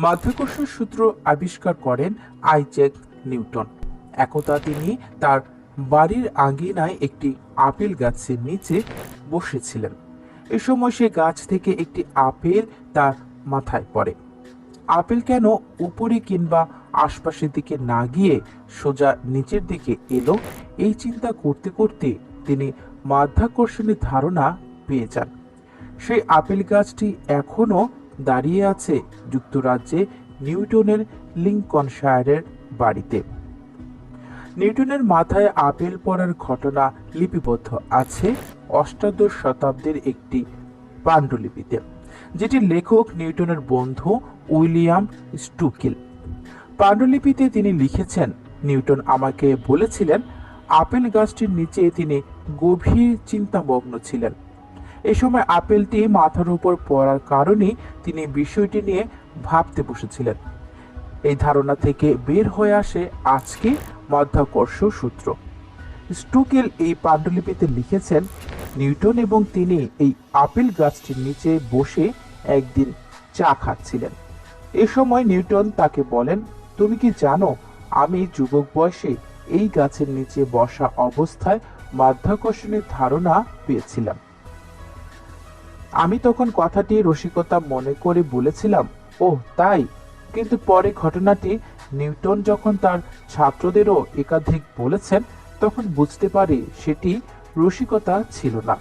মাধ্যাকর্ষণ সূত্র আবিষ্কার করেন আইজ্যাক নিউটন। একদা তিনি তার বাড়ির আঙ্গিনায় একটি আপেল গাছের নিচে বসেছিলেন। এ সময় সে গাছ থেকে একটি আপেল তার মাথায় পড়ে। আপেল কেন উপরে কিংবা আশপাশের দিকে না গিয়ে সোজা নিচের দিকে এলো, এই চিন্তা করতে করতে তিনি মাধ্যাকর্ষণের ধারণা পেয়ে যান। সেই আপেল গাছটি এখনো দাঁড়িয়ে আছে যুক্তরাজ্যে নিউটনের লিঙ্কনশায়ারের বাড়িতে। নিউটনের মাথায় আপেল পড়ার ঘটনা লিপিবদ্ধ আছে অষ্টাদশ শতাব্দীর একটি পাণ্ডুলিপিতে, যেটি লেখক নিউটনের বন্ধু উইলিয়াম স্টুকিল। পাণ্ডুলিপিতে তিনি লিখেছেন, নিউটন আমাকে বলেছিলেন আপেল গাছটির নিচে তিনি গভীর চিন্তামগ্ন ছিলেন। এ সময় আপেলটি মাথার উপর পড়ার কারণে তিনি বিষয়টি নিয়ে ভাবতে বসেছিলেন। এই ধারণা থেকে বের হয়ে আসে আজকে মাধ্যাকর্ষণ সূত্র। স্টুকেল এই পাণ্ডুলিপিতে লিখেছেন, নিউটন এবং তিনি এই আপেল গাছটির নিচে বসে একদিন চা খাচ্ছিলেন। এ সময় নিউটন তাকে বলেন, তুমি কি জানো আমি যুবক বয়সে এই গাছের নিচে বসা অবস্থায় মাধ্যাকর্ষণের ধারণা পেয়েছিলাম। আমি তখন কথাটি রসিকতা মনে করে বলেছিলাম, ওহ তাই। কিন্তু পরে ঘটনাটি নিউটন যখন তার ছাত্রদেরও একাধিক বলেছেন, তখন বুঝতে পারি সেটি রসিকতা ছিল না।